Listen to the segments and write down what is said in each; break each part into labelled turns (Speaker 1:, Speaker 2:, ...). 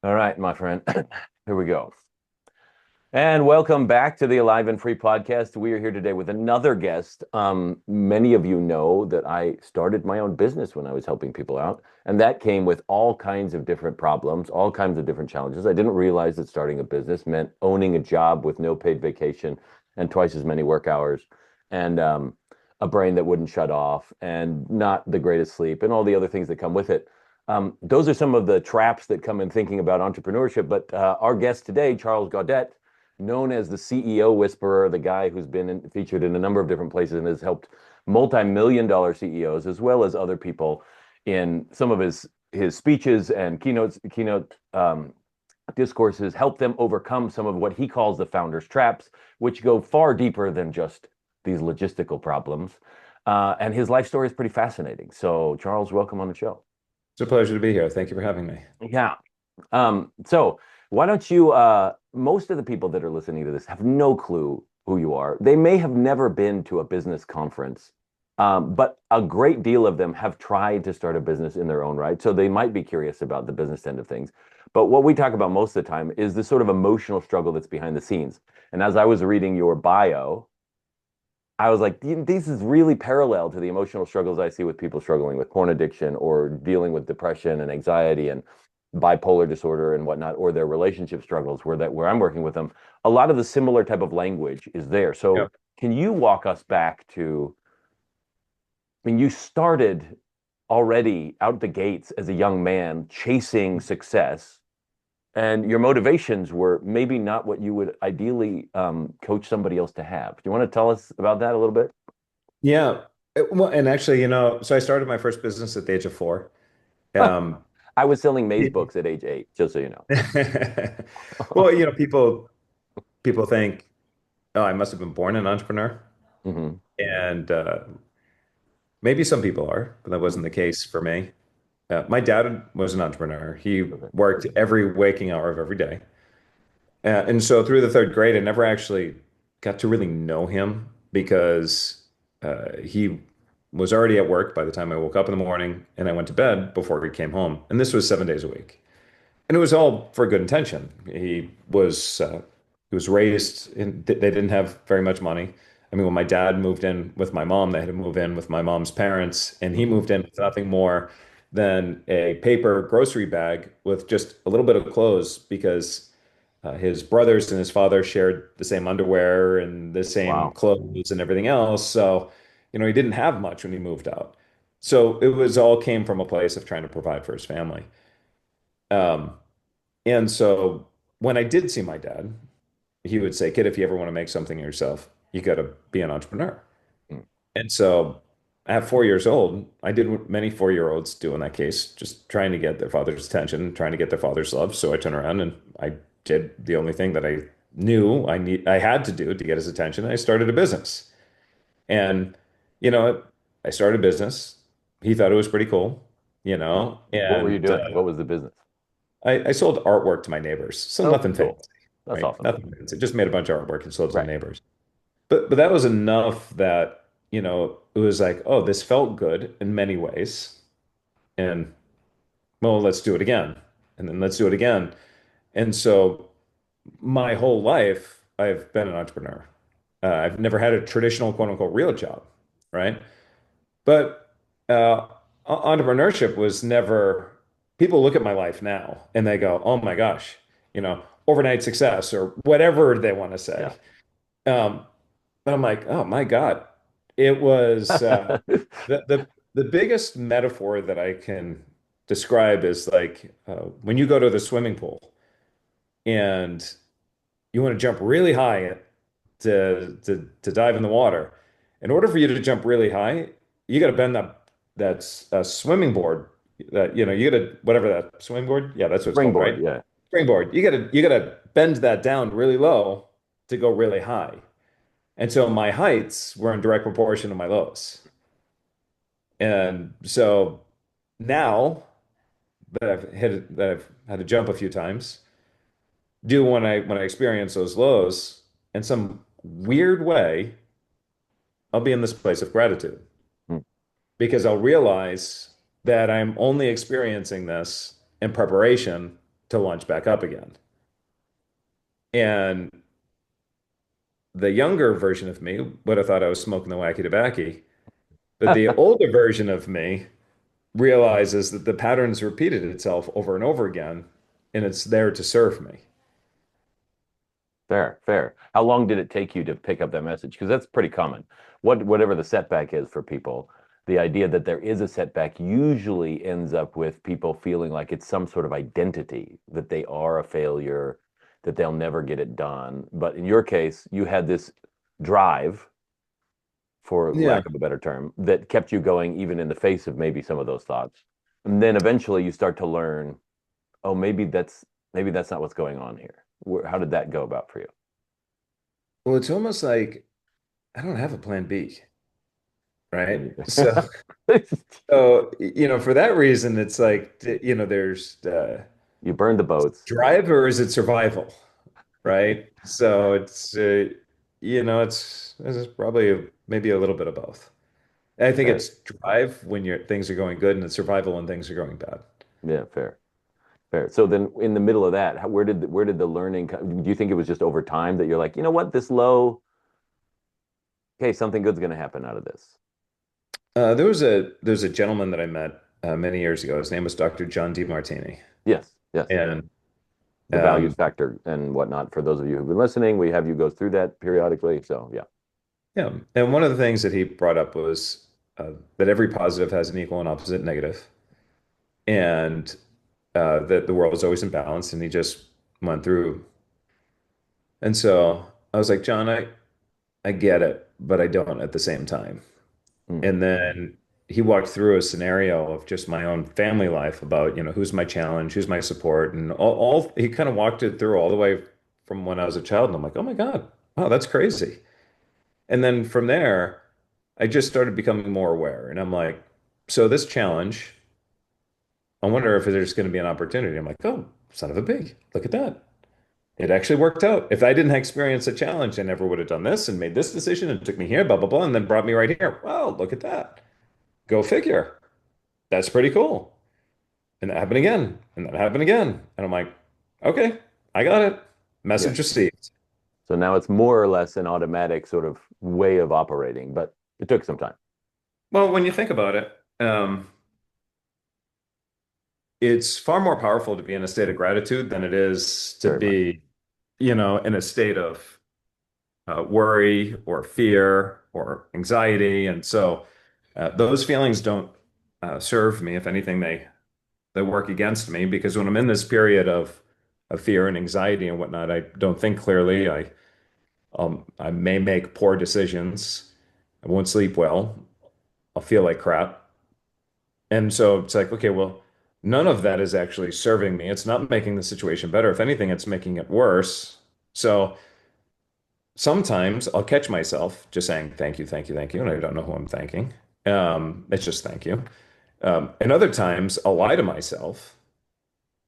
Speaker 1: All right, my friend. Here we go. And welcome back to the Alive and Free podcast. We are here today with another guest. Many of you know that I started my own business when I was helping people out, and that came with all kinds of different problems, all kinds of different challenges. I didn't realize that starting a business meant owning a job with no paid vacation and twice as many work hours, and a brain that wouldn't shut off, and not the greatest sleep, and all the other things that come with it. Those are some of the traps that come in thinking about entrepreneurship. But our guest today, Charles Gaudet, known as the CEO whisperer, the guy who's been featured in a number of different places and has helped multi-million-dollar CEOs as well as other people in some of his speeches and keynote discourses, help them overcome some of what he calls the founder's traps, which go far deeper than just these logistical problems. And his life story is pretty fascinating. So, Charles, welcome on the show.
Speaker 2: It's a pleasure to be here. Thank you for having me.
Speaker 1: Yeah. So why don't you, most of the people that are listening to this have no clue who you are. They may have never been to a business conference, but a great deal of them have tried to start a business in their own right. So they might be curious about the business end of things. But what we talk about most of the time is the sort of emotional struggle that's behind the scenes. And as I was reading your bio, I was like, this is really parallel to the emotional struggles I see with people struggling with porn addiction or dealing with depression and anxiety and bipolar disorder and whatnot, or their relationship struggles where I'm working with them. A lot of the similar type of language is there.
Speaker 2: Yeah.
Speaker 1: So can you walk us back to, I mean, you started already out the gates as a young man chasing success, and your motivations were maybe not what you would ideally coach somebody else to have. Do you want to tell us about that a little bit?
Speaker 2: Yeah. Well, and actually, so I started my first business at the age of 4. Um,
Speaker 1: I was selling maze books at age 8, just so you know.
Speaker 2: well, people think, oh, I must have been born an entrepreneur.
Speaker 1: Hmm.
Speaker 2: And maybe some people are, but that wasn't the case for me. My dad was an entrepreneur. He
Speaker 1: Okay.
Speaker 2: worked every waking hour of every day. And so through the third grade, I never actually got to really know him because he was already at work by the time I woke up in the morning and I went to bed before he came home. And this was 7 days a week. And it was all for good intention. He was raised in, they didn't have very much money. I mean, when my dad moved in with my mom, they had to move in with my mom's parents, and he
Speaker 1: Hmm.
Speaker 2: moved in with nothing more than a paper grocery bag with just a little bit of clothes because his brothers and his father shared the same underwear and the same
Speaker 1: Wow.
Speaker 2: clothes and everything else. So, he didn't have much when he moved out. So it was all came from a place of trying to provide for his family. Um, and so when I did see my dad, he would say, "Kid, if you ever want to make something of yourself, you got to be an entrepreneur."
Speaker 1: Mm.
Speaker 2: And so at 4 years old, I did what many 4-year-olds do in that case, just trying to get their father's attention, trying to get their father's love. So I turned around and I did the only thing that I knew I had to do to get his attention. I started a business. And you know, I started a business. He thought it was pretty cool,
Speaker 1: What were you
Speaker 2: and
Speaker 1: doing? What was the business?
Speaker 2: I sold artwork to my neighbors. So
Speaker 1: Okay,
Speaker 2: nothing fancy,
Speaker 1: cool. That's
Speaker 2: right?
Speaker 1: awesome.
Speaker 2: Nothing fancy. Just made a bunch of artwork and sold to the
Speaker 1: Right.
Speaker 2: neighbors. But that was enough that, it was like, oh, this felt good in many ways. And well, let's do it again. And then let's do it again. And so my whole life, I've been an entrepreneur. I've never had a traditional quote unquote real job, right? But entrepreneurship was never, people look at my life now and they go, oh my gosh, overnight success or whatever they want to say.
Speaker 1: Yeah.
Speaker 2: Um, but I'm like, oh my God, it was the biggest metaphor that I can describe is like when you go to the swimming pool and you want to jump really high to dive in the water. In order for you to jump really high, you got to bend that swimming board. That you got to whatever that swimming board. Yeah, that's what it's called,
Speaker 1: Springboard,
Speaker 2: right?
Speaker 1: yeah.
Speaker 2: Springboard. You got to bend that down really low to go really high. And so my heights were in direct proportion to my lows. And so now that I've had to jump a few times, do when I experience those lows in some weird way, I'll be in this place of gratitude
Speaker 1: Mm.
Speaker 2: because I'll realize that I'm only experiencing this in preparation to launch back up again. And the younger version of me would have thought I was smoking the wacky tobacco, but the older version of me realizes that the pattern's repeated itself over and over again, and it's there to serve me.
Speaker 1: Fair, fair. How long did it take you to pick up that message? Because that's pretty common. Whatever the setback is for people, the idea that there is a setback usually ends up with people feeling like it's some sort of identity, that they are a failure, that they'll never get it done. But in your case, you had this drive, for
Speaker 2: Yeah.
Speaker 1: lack of a better term, that kept you going even in the face of maybe some of those thoughts. And then eventually you start to learn, oh, maybe that's not what's going on here. How did that go about for you?
Speaker 2: Well, it's almost like I don't have a plan B,
Speaker 1: Me
Speaker 2: right?
Speaker 1: neither.
Speaker 2: So, for that reason, it's like, there's
Speaker 1: You burned the boats.
Speaker 2: drive or is it survival, right? So it's probably maybe a little bit of both. I think
Speaker 1: Fair.
Speaker 2: it's drive when things are going good and it's survival when things are going bad.
Speaker 1: Yeah, fair. Fair. So then in the middle of that, where did the learning do you think it was just over time that you're like, you know what, this low, okay, something good's gonna happen out of this.
Speaker 2: There's a gentleman that I met many years ago. His name was Dr. John DeMartini.
Speaker 1: Yes, yes.
Speaker 2: And
Speaker 1: The values
Speaker 2: um,
Speaker 1: factor and whatnot. For those of you who've been listening, we have you go through that periodically. So yeah.
Speaker 2: yeah, and one of the things that he brought up was that every positive has an equal and opposite negative, and that the world is always in balance. And he just went through. And so I was like, John, I get it, but I don't at the same time.
Speaker 1: Mm,
Speaker 2: And then he walked through a scenario of just my own family life about, who's my challenge, who's my support, and all he kind of walked it through all the way from when I was a child. And I'm like, oh my God, wow, that's crazy. And then from there, I just started becoming more aware. And I'm like, so this challenge, I wonder if there's going to be an opportunity. I'm like, oh, son of a pig, look at that. It actually worked out. If I didn't experience a challenge, I never would have done this and made this decision and took me here, blah, blah, blah, and then brought me right here. Well, look at that. Go figure. That's pretty cool. And that happened again. And that happened again. And I'm like, okay, I got it.
Speaker 1: yeah.
Speaker 2: Message received.
Speaker 1: So now it's more or less an automatic sort of way of operating, but it took some time.
Speaker 2: Well, when you think about it, it's far more powerful to be in a state of gratitude than it is to
Speaker 1: Very much.
Speaker 2: be, in a state of worry or fear or anxiety. And so those feelings don't serve me. If anything, they work against me because when I'm in this period of fear and anxiety and whatnot, I don't think clearly. I may make poor decisions. I won't sleep well. I'll feel like crap. And so it's like, okay, well, none of that is actually serving me. It's not making the situation better. If anything, it's making it worse. So sometimes I'll catch myself just saying thank you, thank you, thank you, and I don't know who I'm thanking. It's just thank you. And other times I'll lie to myself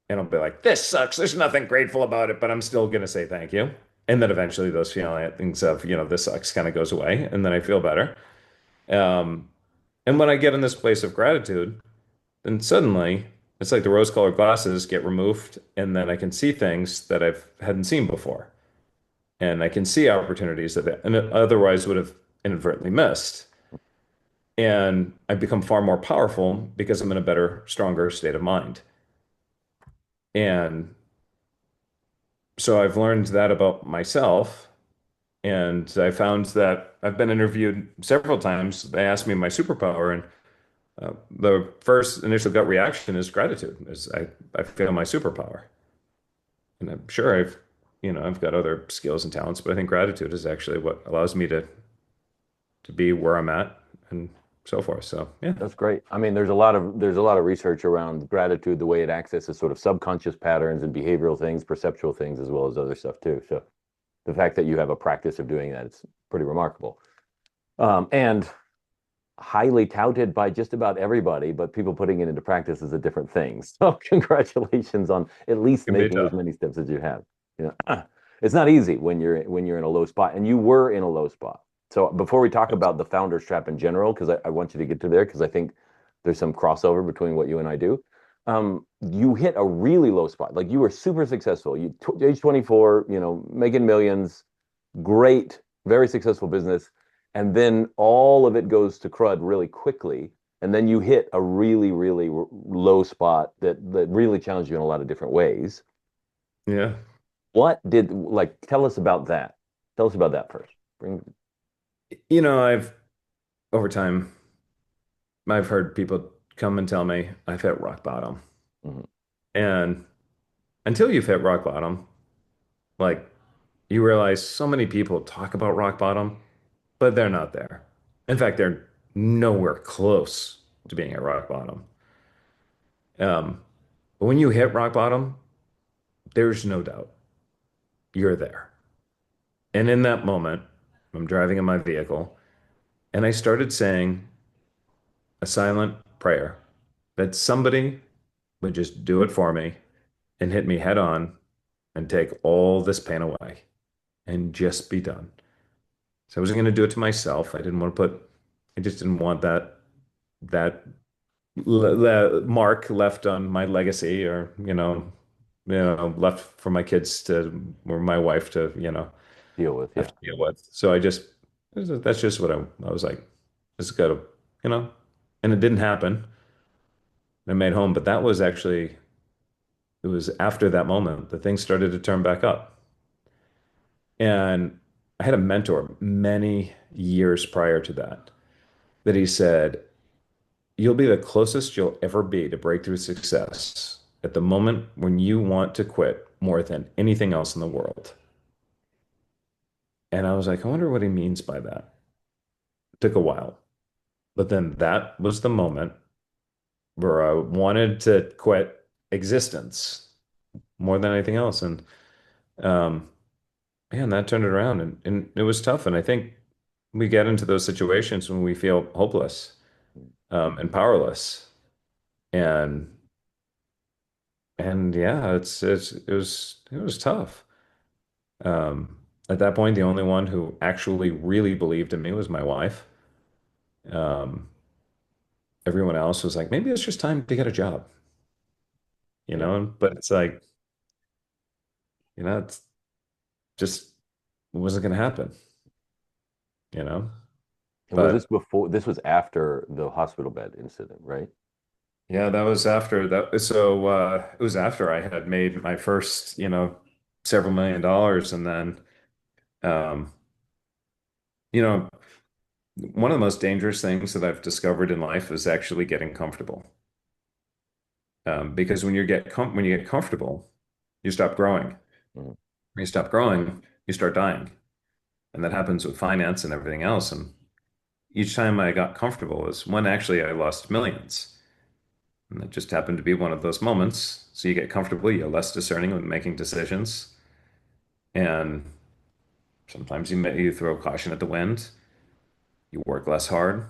Speaker 2: and I'll be like, this sucks. There's nothing grateful about it, but I'm still gonna say thank you. And then eventually those feelings of, this sucks kind of goes away, and then I feel better. Um, and when I get in this place of gratitude, then suddenly it's like the rose-colored glasses get removed, and then I can see things that I hadn't seen before. And I can see opportunities that I otherwise would have inadvertently missed. And I become far more powerful because I'm in a better, stronger state of mind. And so I've learned that about myself. And I found that I've been interviewed several times. They asked me my superpower, and the first initial gut reaction is gratitude. Is I feel my superpower. And I'm sure I've got other skills and talents, but I think gratitude is actually what allows me to be where I'm at and so forth. So yeah,
Speaker 1: That's great. I mean, there's a lot of research around gratitude, the way it accesses sort of subconscious patterns and behavioral things, perceptual things, as well as other stuff too. So the fact that you have a practice of doing that, it's pretty remarkable. And highly touted by just about everybody, but people putting it into practice is a different thing. So congratulations on at least
Speaker 2: it can be
Speaker 1: making as
Speaker 2: tough.
Speaker 1: many steps as you have. You know, it's not easy when you're in a low spot, and you were in a low spot. So before we talk about the founder's trap in general, because I want you to get to there, because I think there's some crossover between what you and I do. you hit a really low spot. Like you were super successful. Age 24, making millions, great, very successful business. And then all of it goes to crud really quickly. And then you hit a really, really low spot that really challenged you in a lot of different ways.
Speaker 2: Yeah.
Speaker 1: Tell us about that. Tell us about that first. Bring,
Speaker 2: I've over time, I've heard people come and tell me I've hit rock bottom.
Speaker 1: mhm.
Speaker 2: And until you've hit rock bottom, like you realize so many people talk about rock bottom, but they're not there. In fact, they're nowhere close to being at rock bottom. Um, but when you hit rock bottom, there's no doubt you're there. And in that moment, I'm driving in my vehicle and I started saying a silent prayer that somebody would just do it for me and hit me head on and take all this pain away and just be done. So I wasn't going to do it to myself. I just didn't want that mark left on my legacy or, left for my kids to, or my wife to,
Speaker 1: Deal with,
Speaker 2: have
Speaker 1: yeah.
Speaker 2: to deal with. That's just what I was like, just gotta, you know, and it didn't happen. I made home, but it was after that moment that things started to turn back up. And I had a mentor many years prior to that he said, you'll be the closest you'll ever be to breakthrough success at the moment when you want to quit more than anything else in the world. And I was like, I wonder what he means by that. It took a while. But then that was the moment where I wanted to quit existence more than anything else. And um, man, that turned it around and it was tough. And I think we get into those situations when we feel hopeless and powerless. And yeah, it was tough. At that point, the only one who actually really believed in me was my wife. Um, everyone else was like, maybe it's just time to get a job,
Speaker 1: Yeah.
Speaker 2: But it's like, it's just wasn't going to happen, you know?
Speaker 1: And was this
Speaker 2: But
Speaker 1: before, this was after the hospital bed incident, right?
Speaker 2: yeah, that was after that. So it was after I had made my first, several million dollars. And then, um, you know, one of the most dangerous things that I've discovered in life is actually getting comfortable. Because when you get comfortable, you stop growing.
Speaker 1: Mhm.
Speaker 2: When you stop growing, you start dying. And that happens with finance and everything else. And each time I got comfortable was when actually I lost millions. And it just happened to be one of those moments. So you get comfortable, you're less discerning when making decisions. And sometimes you throw caution at the wind, you work less hard.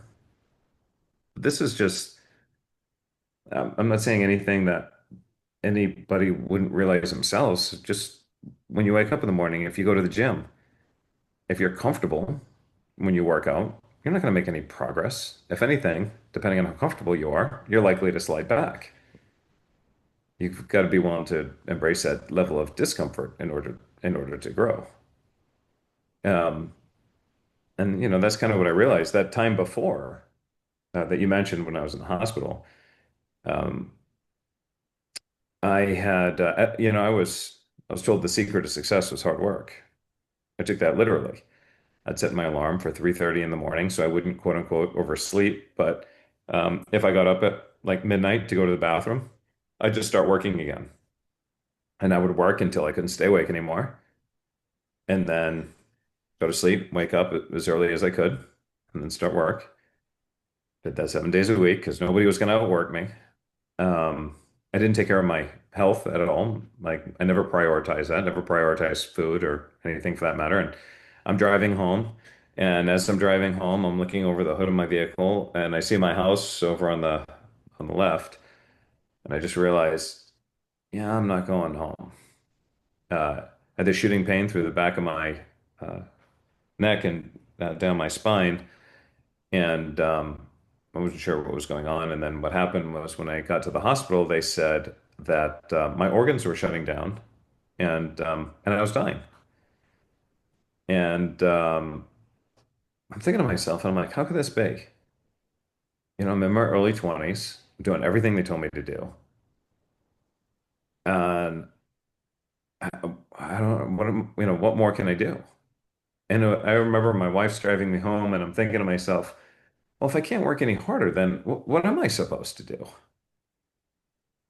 Speaker 2: This is just, I'm not saying anything that anybody wouldn't realize themselves. Just when you wake up in the morning, if you go to the gym, if you're comfortable when you work out, you're not going to make any progress. If anything, depending on how comfortable you are, you're likely to slide back. You've got to be willing to embrace that level of discomfort in order to grow. Um, and that's kind of what I realized that time before that you mentioned when I was in the hospital. Um, I had I was told the secret of success was hard work. I took that literally. I'd set my alarm for 3:30 in the morning so I wouldn't quote unquote oversleep. But if I got up at like midnight to go to the bathroom, I'd just start working again. And I would work until I couldn't stay awake anymore. And then go to sleep, wake up as early as I could, and then start work. Did that 7 days a week because nobody was going to outwork me. Um, I didn't take care of my health at all. Like I never prioritized that, never prioritized food or anything for that matter. And I'm driving home, and as I'm driving home, I'm looking over the hood of my vehicle, and I see my house over on the left, and I just realized, yeah, I'm not going home. I had this shooting pain through the back of my uh, neck and down my spine, and I wasn't sure what was going on. And then what happened was when I got to the hospital, they said that my organs were shutting down and I was dying. And I'm thinking to myself, and I'm like, how could this be? I'm in my early 20s, doing everything they told me to do. And I, I don't, what more can I do? And I remember my wife's driving me home, and I'm thinking to myself, well, if I can't work any harder, then what am I supposed to do?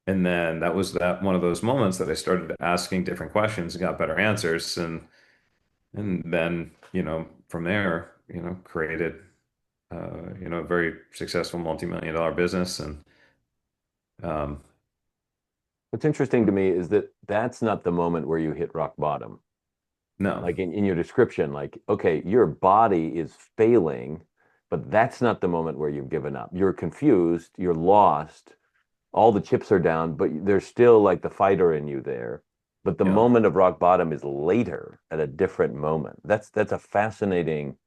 Speaker 2: And then that was that one of those moments that I started asking different questions and got better answers, and then from there created a very successful multi-million-dollar business and um,
Speaker 1: What's interesting to me is that that's not the moment where you hit rock bottom.
Speaker 2: no,
Speaker 1: Like in your description, like, okay, your body is failing, but that's not the moment where you've given up. You're confused, you're lost, all the chips are down, but there's still like the fighter in you there. But the
Speaker 2: yeah.
Speaker 1: moment of rock bottom is later at a different moment. That's a fascinating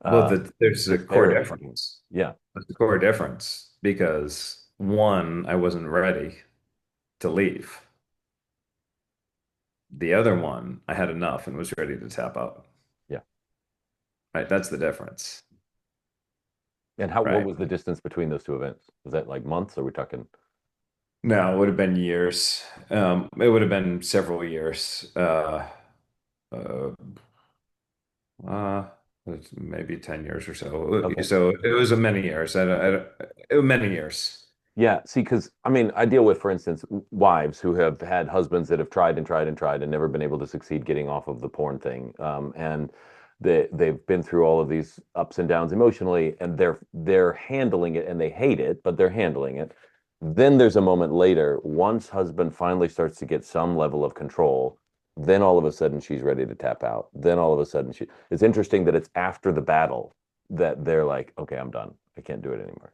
Speaker 2: Well,
Speaker 1: uh
Speaker 2: there's a core
Speaker 1: disparity between.
Speaker 2: difference.
Speaker 1: Yeah.
Speaker 2: There's a core difference because one, I wasn't ready to leave. The other one, I had enough and was ready to tap out.
Speaker 1: Yeah.
Speaker 2: Right? That's the difference.
Speaker 1: And how what
Speaker 2: Right?
Speaker 1: was the distance between those two events? Was that like months? Or are we talking?
Speaker 2: No, it would have been years. It would have been several years. Uh, uh, it's maybe 10 years or so.
Speaker 1: Okay.
Speaker 2: So it was a many years. It was many years.
Speaker 1: Yeah, see, because I mean, I deal with, for instance, wives who have had husbands that have tried and tried and tried and never been able to succeed getting off of the porn thing. And they've been through all of these ups and downs emotionally, and they're handling it and they hate it, but they're handling it. Then there's a moment later, once husband finally starts to get some level of control, then all of a sudden she's ready to tap out. Then all of a sudden it's interesting that it's after the battle that they're like, okay, I'm done. I can't do it anymore.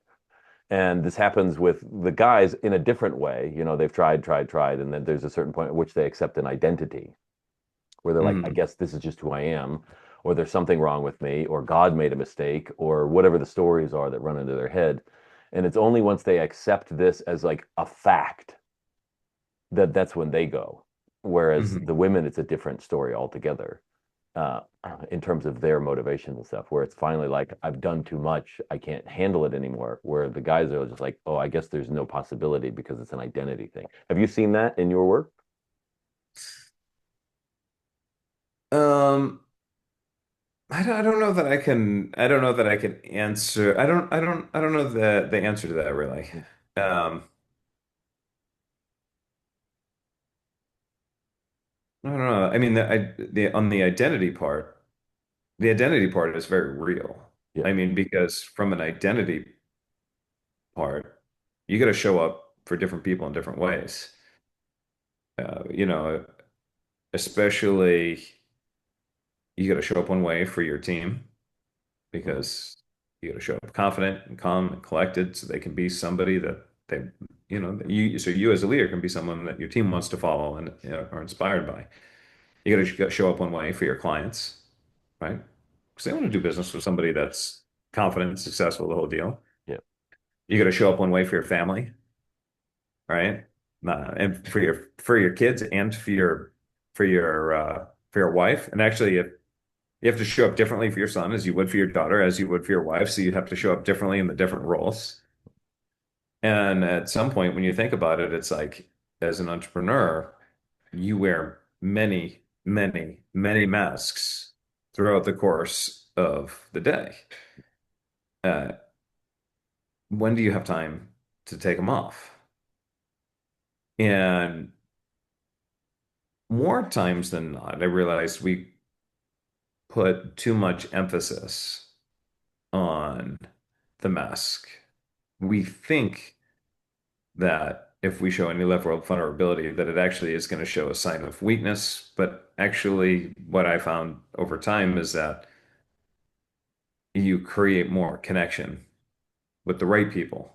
Speaker 1: And this happens with the guys in a different way. They've tried, tried, tried, and then there's a certain point at which they accept an identity where they're like, I
Speaker 2: Mhm.
Speaker 1: guess this is just who I am, or there's something wrong with me, or God made a mistake, or whatever the stories are that run into their head. And it's only once they accept this as like a fact that that's when they go. Whereas
Speaker 2: Mhm.
Speaker 1: the women, it's a different story altogether uh, in terms of their motivation and stuff, where it's finally like, I've done too much. I can't handle it anymore. Where the guys are just like, oh, I guess there's no possibility because it's an identity thing. Have you seen that in your work?
Speaker 2: Um, I don't know that I don't know that I can answer. I don't know the answer to that really. Um, I don't know. I mean, on the identity part is very real.
Speaker 1: Yeah.
Speaker 2: I mean, because from an identity part, you got to show up for different people in different ways. Uh, you know, especially you got to show up one way for your team
Speaker 1: Mhm.
Speaker 2: because you got to show up confident and calm and collected so they can be somebody that they, that so you as a leader can be someone that your team wants to follow and are inspired by. You got to show up one way for your clients, right? Because they want to do business with somebody that's confident, successful, the whole deal.
Speaker 1: Yeah.
Speaker 2: You got to show up one way for your family, right? And for your kids and for your wife. And actually, if you have to show up differently for your son as you would for your daughter, as you would for your wife. So you have to show up differently in the different roles. And at some point, when you think about it, it's like as an entrepreneur, you wear many, many, many masks throughout the course of the day. Uh, when do you have time to take them off? And more times than not, I realized we put too much emphasis on the mask. We think that if we show any level of vulnerability, that it actually is going to show a sign of weakness. But actually, what I found over time is that you create more connection with the right people.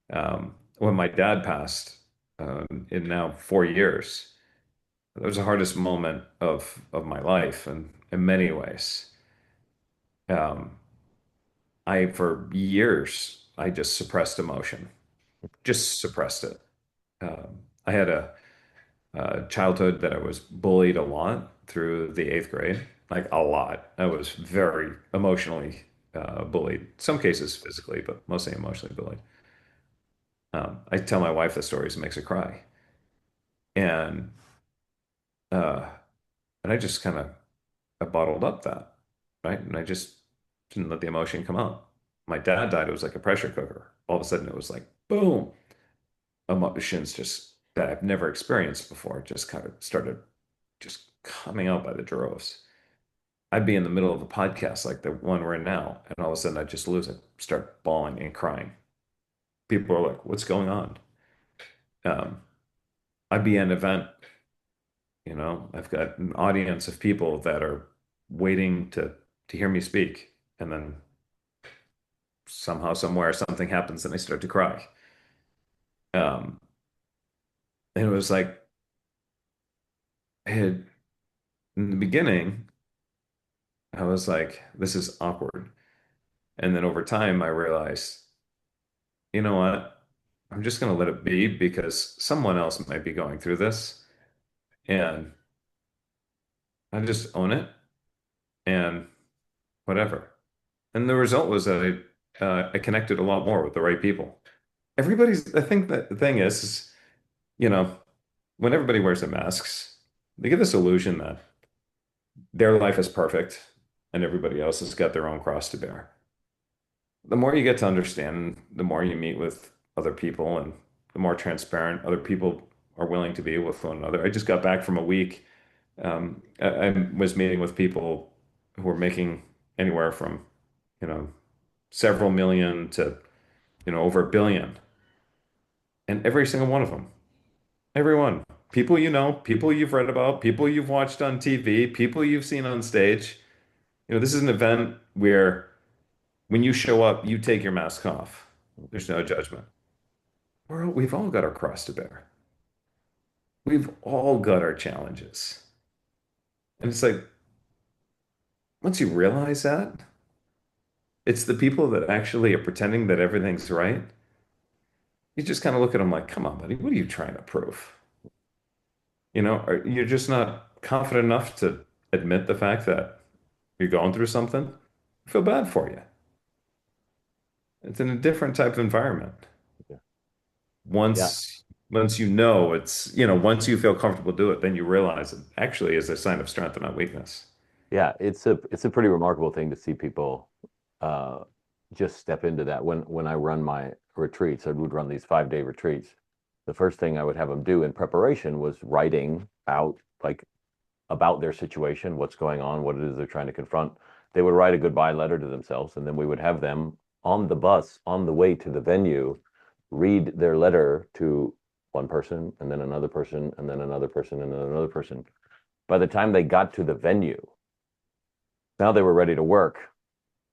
Speaker 2: When my dad passed, in now 4 years, it was the hardest moment of my life, and in many ways. Um, for years, I just suppressed emotion, just suppressed it. I had a childhood that I was bullied a lot through the eighth grade, like a lot. I was very emotionally bullied, some cases physically, but mostly emotionally bullied. I tell my wife the stories, it makes her cry. And uh, and I just kind of I bottled up that, right? And I just didn't let the emotion come out. My dad died, it was like a pressure cooker. All of a sudden it was like boom, emotions just that I've never experienced before just kind of started just coming out by the droves. I'd be in the middle of a podcast like the one we're in now, and all of a sudden I'd just lose it, start bawling and crying. People are like, "What's going on?" Um, I'd be at an event, I've got an audience of people that are waiting to hear me speak, and then somehow, somewhere, something happens, and I start to cry. Um, and it was like I had in the beginning, I was like, "This is awkward," and then over time, I realized, you know what? I'm just going to let it be because someone else might be going through this, and I just own it and whatever. And the result was that I connected a lot more with the right people. I think that the thing is, you know, when everybody wears their masks, they get this illusion that their life is perfect and everybody else has got their own cross to bear. The more you get to understand, the more you meet with other people and the more transparent other people are willing to be with one another. I just got back from a week. I was meeting with people who were making anywhere from, you know, several million to, over a billion. And every single one of them, everyone, people people you've read about, people you've watched on TV, people you've seen on stage. This is an event where when you show up, you take your mask off. There's no judgment. We've all got our cross to bear. We've all got our challenges. And it's like, once you realize that, it's the people that actually are pretending that everything's right. You just kind of look at them like, come on, buddy, what are you trying to prove? You're just not confident enough to admit the fact that you're going through something. I feel bad for you. It's in a different type of environment.
Speaker 1: Yeah. Yeah.
Speaker 2: Once once you feel comfortable do it, then you realize it actually is a sign of strength and not weakness.
Speaker 1: Yeah, it's a pretty remarkable thing to see people uh, just step into that. When I run my retreats, I would run these 5-day retreats. The first thing I would have them do in preparation was writing out like about their situation, what's going on, what it is they're trying to confront. They would write a goodbye letter to themselves, and then we would have them on the bus on the way to the venue read their letter to one person, and then another person, and then another person, and then another person. By the time they got to the venue, now they were ready to work.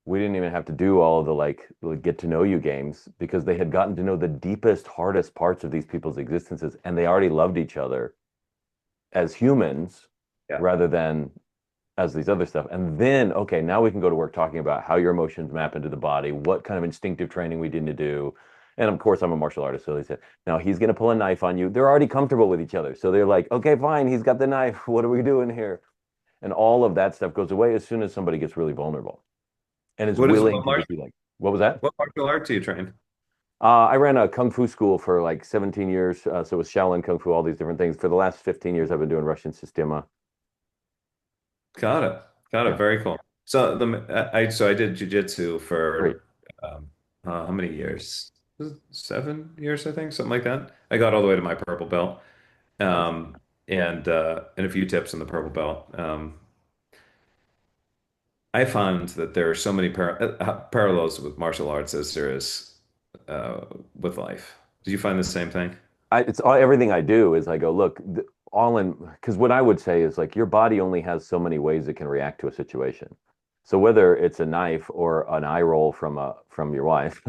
Speaker 1: We didn't even have to do all of the like get to know you games because they had gotten to know the deepest, hardest parts of these people's existences, and they already loved each other as humans
Speaker 2: Yeah.
Speaker 1: rather than as these other stuff. And then, okay, now we can go to work talking about how your emotions map into the body, what kind of instinctive training we need to do. And of course, I'm a martial artist, so they said, now he's going to pull a knife on you. They're already comfortable with each other. So they're like, okay, fine, he's got the knife. What are we doing here? And all of that stuff goes away as soon as somebody gets really vulnerable and is willing
Speaker 2: What
Speaker 1: to just be like, what was that?
Speaker 2: martial art do you train?
Speaker 1: I ran a kung fu school for like 17 years. So it was Shaolin Kung Fu, all these different things. For the last 15 years, I've been doing Russian Sistema.
Speaker 2: Got it. Got it.
Speaker 1: Yeah,
Speaker 2: Very cool. So I did jujitsu
Speaker 1: great.
Speaker 2: for how many years? 7 years, I think, something like that. I got all the way to my purple belt.
Speaker 1: Nice.
Speaker 2: Um, and a few tips on the purple belt. I find that there are so many parallels with martial arts as there is uh, with life. Do you find the same thing?
Speaker 1: It's all, everything I do is I go, look, all in, because what I would say is like your body only has so many ways it can react to a situation. So whether it's a knife or an eye roll from your wife,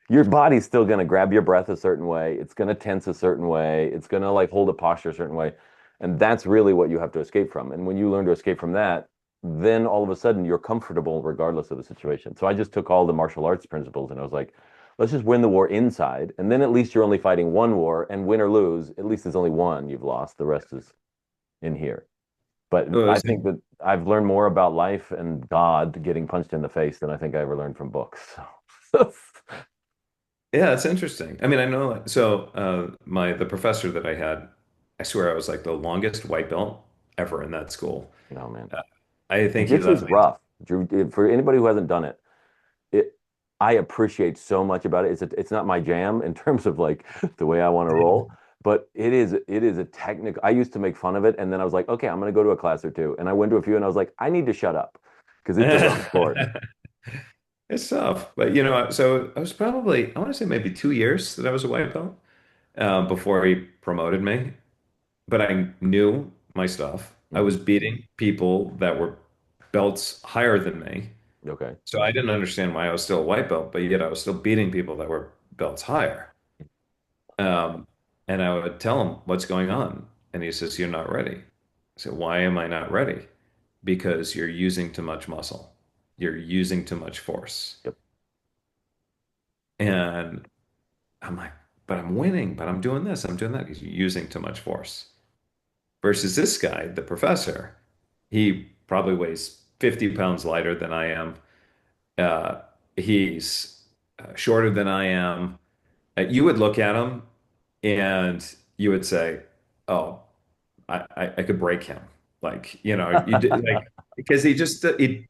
Speaker 1: your body's still going to grab your breath a certain way. It's going to tense a certain way. It's going to like hold a posture a certain way. And that's really what you have to escape from. And when you learn to escape from that, then all of a sudden you're comfortable regardless of the situation. So I just took all the martial arts principles and I was like, let's just win the war inside. And then at least you're only fighting one war, and win or lose, at least there's only one you've lost. The rest is in here. But
Speaker 2: Oh,
Speaker 1: I think that I've learned more about life and God getting punched in the face than I think I ever learned from books. So,
Speaker 2: yeah, it's interesting. I mean, I know so my the professor that I had, I swear I was like the longest white belt ever in that school.
Speaker 1: no, man.
Speaker 2: Uh, I think he
Speaker 1: Jiu-jitsu
Speaker 2: left
Speaker 1: is
Speaker 2: me.
Speaker 1: rough. For anybody who hasn't done it, it I appreciate so much about it. It's not my jam in terms of like the way I want to roll, but it is a technical. I used to make fun of it, and then I was like, okay, I'm going to go to a class or two, and I went to a few, and I was like, I need to shut up because it's a rough sport.
Speaker 2: It's tough, but you know, so I was probably, I want to say maybe 2 years that I was a white belt before he promoted me. But I knew my stuff. I
Speaker 1: Hmm.
Speaker 2: was beating people that were belts higher than me.
Speaker 1: Okay.
Speaker 2: So I didn't understand why I was still a white belt, but yet I was still beating people that were belts higher. Um, and I would tell him what's going on. And he says, "You're not ready." I said, "Why am I not ready?" Because you're using too much muscle. You're using too much force.
Speaker 1: Yep.
Speaker 2: And I'm like, but I'm winning, but I'm doing this, I'm doing that. He's using too much force. Versus this guy, the professor, he probably weighs 50 pounds lighter than I am. Uh, he's shorter than I am. You would look at him and you would say, "Oh, I could break him." Like, you know, you did like because he just he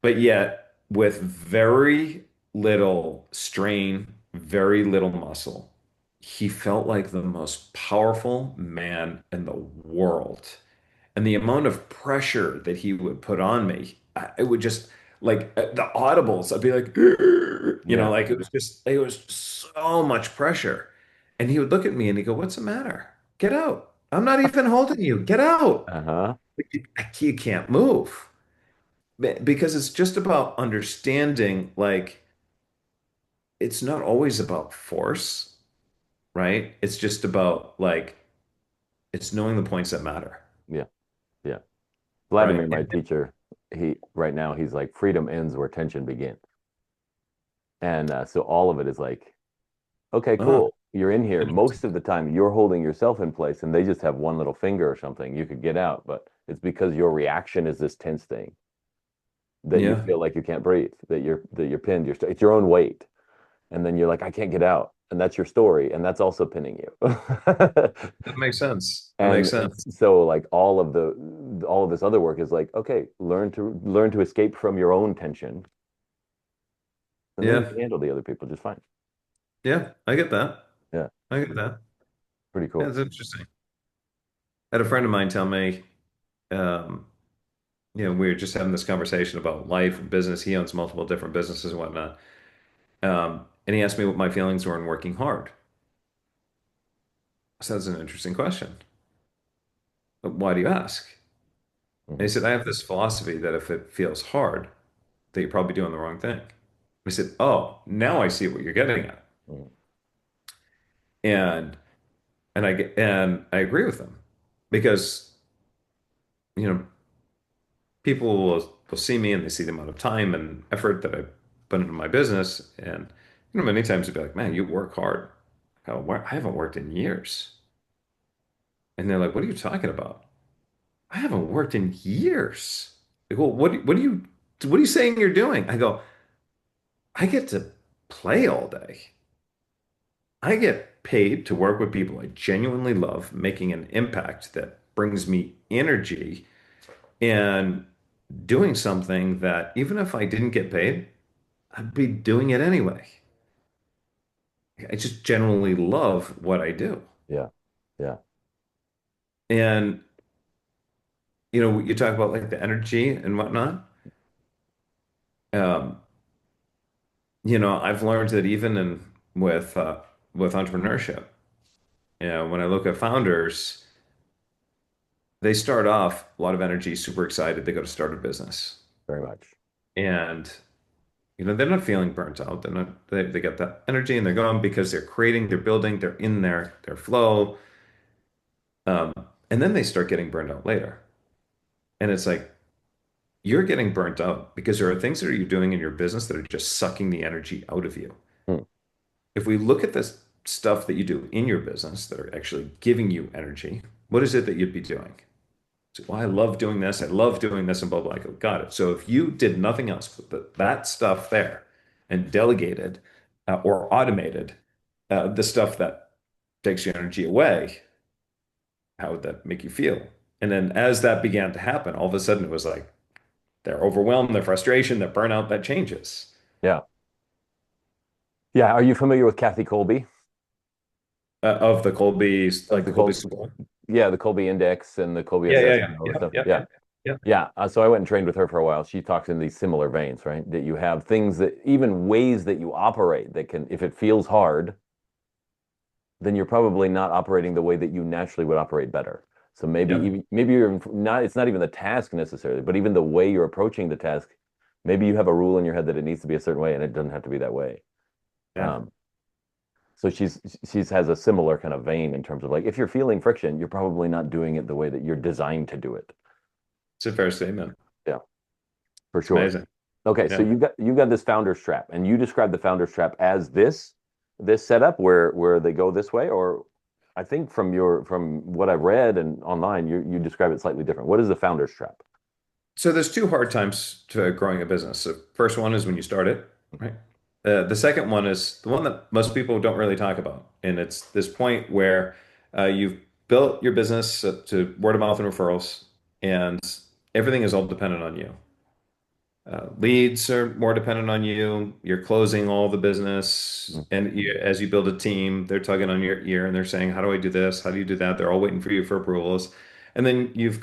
Speaker 2: but yet, with very little strain, very little muscle, he felt like the most powerful man in the world. And the amount of pressure that he would put on me, it would just like the audibles, I'd be like, you know,
Speaker 1: Yeah.
Speaker 2: like it was so much pressure. And he would look at me and he'd go, "What's the matter? Get out. I'm not even holding you. Get out."
Speaker 1: Uh-huh.
Speaker 2: You can't move because it's just about understanding like it's not always about force, right? It's just about like it's knowing the points that matter,
Speaker 1: Yeah. Yeah.
Speaker 2: right?
Speaker 1: Vladimir, my teacher, he right now he's like freedom ends where tension begins. And so all of it is like, okay,
Speaker 2: Oh,
Speaker 1: cool. You're in here. Most
Speaker 2: interesting.
Speaker 1: of the time, you're holding yourself in place, and they just have one little finger or something. You could get out, but it's because your reaction is this tense thing that you
Speaker 2: Yeah,
Speaker 1: feel like you can't breathe, that you're pinned. It's your own weight, and then you're like, I can't get out, and that's your story, and that's also pinning you.
Speaker 2: that makes sense. That makes
Speaker 1: And
Speaker 2: sense.
Speaker 1: so, like all of this other work is like, okay, learn to escape from your own tension, and then you
Speaker 2: Yeah,
Speaker 1: can handle the other people just fine.
Speaker 2: yeah, I get that.
Speaker 1: Yeah,
Speaker 2: I get that.
Speaker 1: pretty
Speaker 2: Yeah,
Speaker 1: cool.
Speaker 2: it's interesting. I had a friend of mine tell me, um, you know, we were just having this conversation about life and business. He owns multiple different businesses and whatnot. And he asked me what my feelings were in working hard. So that's an interesting question. But why do you ask? And he
Speaker 1: Hmm.
Speaker 2: said, I have this philosophy that if it feels hard, that you're probably doing the wrong thing. I said, oh, now I see what you're getting at.
Speaker 1: Hmm.
Speaker 2: And and I agree with him because, you know, people will see me and they see the amount of time and effort that I put into my business. And, you know, many times they'll be like, man, you work hard. I haven't worked in years. And they're like, what are you talking about? I haven't worked in years. They go, what are you saying you're doing? I go, I get to play all day. I get paid to work with people I genuinely love, making an impact that brings me energy and doing something that even if I didn't get paid, I'd be doing it anyway. I just generally love what I do.
Speaker 1: Yeah, yeah.
Speaker 2: And, you know, you talk about like the energy and whatnot. Um, you know, I've learned that even in with entrepreneurship, you know, when I look at founders, they start off a lot of energy, super excited. They go to start a business,
Speaker 1: Very much.
Speaker 2: and you know, they're not feeling burnt out. They're not. They get that energy, and they're going because they're creating, they're building, they're in their flow. Um, and then they start getting burned out later, and it's like, you're getting burnt out because there are things that you're doing in your business that are just sucking the energy out of you.
Speaker 1: Hmm.
Speaker 2: If we look at this stuff that you do in your business that are actually giving you energy, what is it that you'd be doing? So, well, I love doing this. I love doing this and blah, blah. I go, got it. So if you did nothing else but that stuff there and delegated or automated the stuff that takes your energy away, how would that make you feel? And then as that began to happen, all of a sudden it was like their overwhelm, their frustration, their burnout, that changes.
Speaker 1: Yeah. Yeah. Are you familiar with Kathy Kolbe
Speaker 2: Of the Colby,
Speaker 1: of
Speaker 2: like
Speaker 1: the
Speaker 2: the Colby
Speaker 1: Kolbe?
Speaker 2: school.
Speaker 1: Yeah, the Kolbe Index and the Kolbe
Speaker 2: Yeah, yeah,
Speaker 1: assessment
Speaker 2: yeah,
Speaker 1: and all that
Speaker 2: yeah,
Speaker 1: stuff.
Speaker 2: yeah,
Speaker 1: Yeah.
Speaker 2: yeah, yeah.
Speaker 1: Yeah. So I went and trained with her for a while. She talks in these similar veins, right? That you have things that even ways that you operate that can, if it feels hard, then you're probably not operating the way that you naturally would operate better. So
Speaker 2: Yep.
Speaker 1: maybe you're not, it's not even the task necessarily, but even the way you're approaching the task, maybe you have a rule in your head that it needs to be a certain way and it doesn't have to be that way.
Speaker 2: Yeah.
Speaker 1: Um, so she's has a similar kind of vein in terms of like if you're feeling friction, you're probably not doing it the way that you're designed to do it.
Speaker 2: It's a fair statement.
Speaker 1: Yeah, for
Speaker 2: It's
Speaker 1: sure.
Speaker 2: amazing.
Speaker 1: Okay, so
Speaker 2: Yeah.
Speaker 1: you got this founder's trap, and you describe the founder's trap as this setup where they go this way, or I think from what I've read and online, you describe it slightly different. What is the founder's trap?
Speaker 2: So there's two hard times to growing a business. The first one is when you start it, right? The second one is the one that most people don't really talk about. And it's this point where you've built your business to word of mouth and referrals, and everything is all dependent on you. Leads are more dependent on you. You're closing all the business,
Speaker 1: Mm,
Speaker 2: and as you build a team, they're tugging on your ear and they're saying, "How do I do this? How do you do that?" They're all waiting for you for approvals, and then you're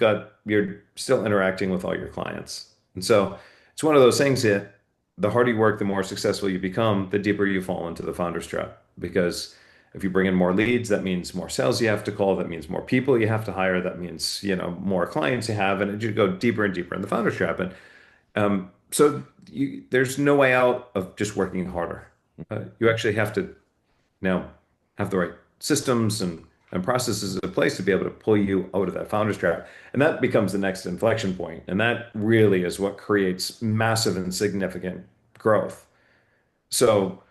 Speaker 2: still interacting with all your clients, and so it's one of those things that the harder you work, the more successful you become, the deeper you fall into the founder's trap. Because if you bring in more leads, that means more sales you have to call. That means more people you have to hire. That means, more clients you have, and you go deeper and deeper in the founder's trap. And there's no way out of just working harder. You actually have to now have the right systems and processes in place to be able to pull you out of that founder's trap. And that becomes the next inflection point. And that really is what creates massive and significant growth. So,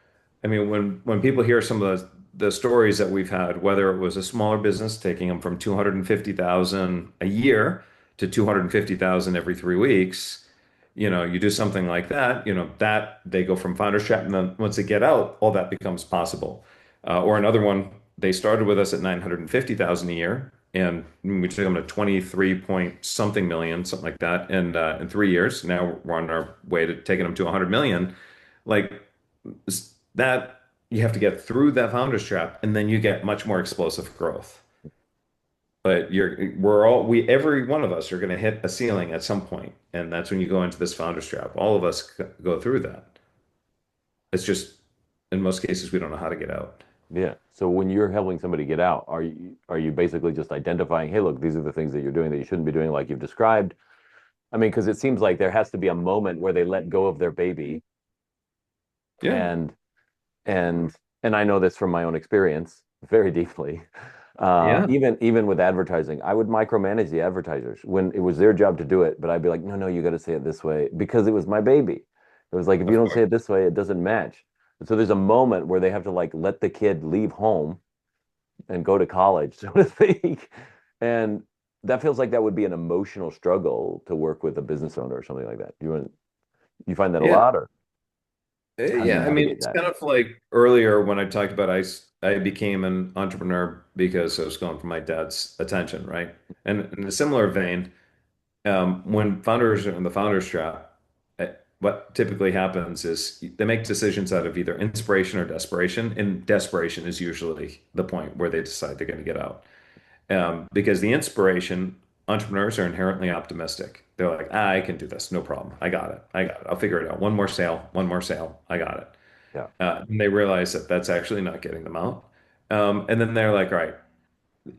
Speaker 2: I mean, when people hear some of the stories that we've had, whether it was a smaller business taking them from 250,000 a year to 250,000 every 3 weeks, you do something like that, that they go from founder's trap, and then once they get out, all that becomes possible. Or another one, they started with us at 950,000 a year, and we took them to 23 point something million, something like that, in 3 years. Now we're on our way to taking them to 100 million. Like that, you have to get through that founder's trap, and then you get much more explosive growth. But every one of us are going to hit a ceiling at some point, and that's when you go into this founder's trap. All of us go through that. It's just, in most cases, we don't know how to get out.
Speaker 1: yeah. So when you're helping somebody get out, are you basically just identifying, hey, look, these are the things that you're doing that you shouldn't be doing, like you've described? I mean, because it seems like there has to be a moment where they let go of their baby
Speaker 2: Yeah,
Speaker 1: and and and I know this from my own experience very deeply.
Speaker 2: yeah,
Speaker 1: Even with advertising, I would micromanage the advertisers when it was their job to do it, but I'd be like, no, no, you got to say it this way because it was my baby. It was like if you
Speaker 2: of
Speaker 1: don't say
Speaker 2: course.
Speaker 1: it this way, it doesn't match. And so there's a moment where they have to like let the kid leave home and go to college, so to speak. And that feels like that would be an emotional struggle to work with a business owner or something like that. You find that a
Speaker 2: Yeah,
Speaker 1: lot, or how do you
Speaker 2: yeah. I mean,
Speaker 1: navigate
Speaker 2: it's
Speaker 1: that?
Speaker 2: kind of like earlier when I talked about I became an entrepreneur because I was going for my dad's attention, right? And in a similar vein, when founders are in the founder's trap, what typically happens is they make decisions out of either inspiration or desperation, and desperation is usually the point where they decide they're going to get out. Because the inspiration, entrepreneurs are inherently optimistic. They're like, I can do this, no problem. I got it. I got it. I'll figure it out. One more sale, one more sale. I got it.
Speaker 1: Yeah,
Speaker 2: And they realize that that's actually not getting them out. And then they're like, all right.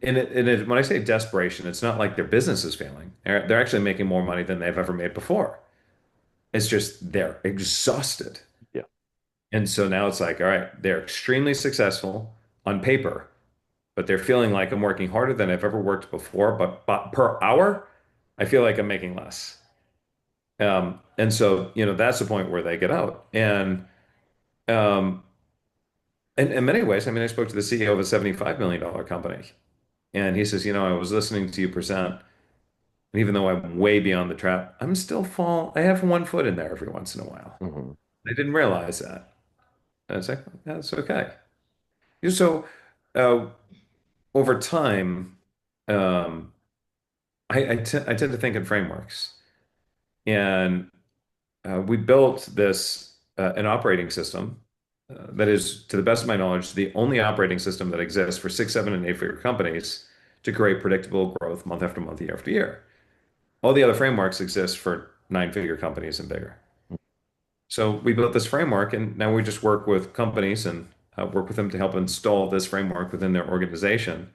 Speaker 2: When I say desperation, it's not like their business is failing. They're actually making more money than they've ever made before. It's just they're exhausted.
Speaker 1: yeah,
Speaker 2: And so now it's like, all right, they're extremely successful on paper, but they're feeling like I'm working harder than I've ever worked before. But per hour, I feel like I'm making less. And so, that's the point where they get out. Um, and in many ways, I mean, I spoke to the CEO of a $75 million company, and he says, I was listening to you present, and even though I'm way beyond the trap, I have one foot in there every once in a while.
Speaker 1: Hmm.
Speaker 2: I didn't realize that. And it's like, that's okay. So, uh, over time, um, I tend to think in frameworks. And we built an operating system that is, to the best of my knowledge, the only operating system that exists for six, seven, and eight-figure companies to create predictable growth month after month, year after year. All the other frameworks exist for nine-figure companies and bigger. So we built this framework, and now we just work with companies and work with them to help install this framework within their organization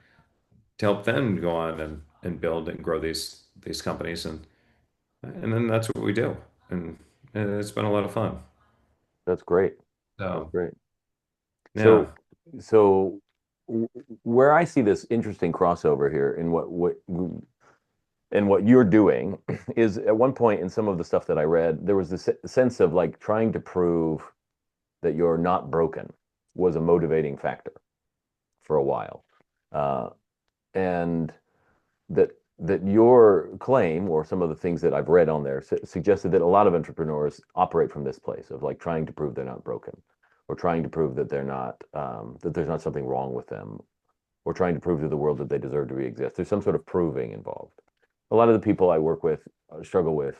Speaker 2: to help them go on and build and grow these companies, and then that's what we do, and it's been a lot of fun.
Speaker 1: That's great. That's
Speaker 2: So
Speaker 1: great.
Speaker 2: yeah.
Speaker 1: So, so w- where I see this interesting crossover here in what you're doing is at one point in some of the stuff that I read, there was this sense of like trying to prove that you're not broken was a motivating factor for a while. Uh, and that your claim or some of the things that I've read on there suggested that a lot of entrepreneurs operate from this place of like trying to prove they're not broken or trying to prove that they're not that there's not something wrong with them or trying to prove to the world that they deserve to exist. There's some sort of proving involved. A lot of the people I work with struggle with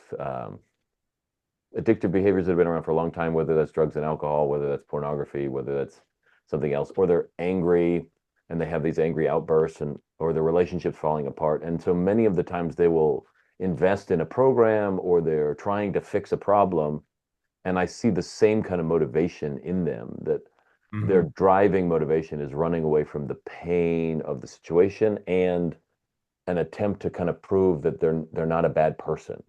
Speaker 1: addictive behaviors that have been around for a long time, whether that's drugs and alcohol, whether that's pornography, whether that's something else, or they're angry and they have these angry outbursts and or their relationships falling apart. And so many of the times they will invest in a program or they're trying to fix a problem. And I see the same kind of motivation in them that their
Speaker 2: Hmm.
Speaker 1: driving motivation is running away from the pain of the situation and an attempt to kind of prove that they're not a bad person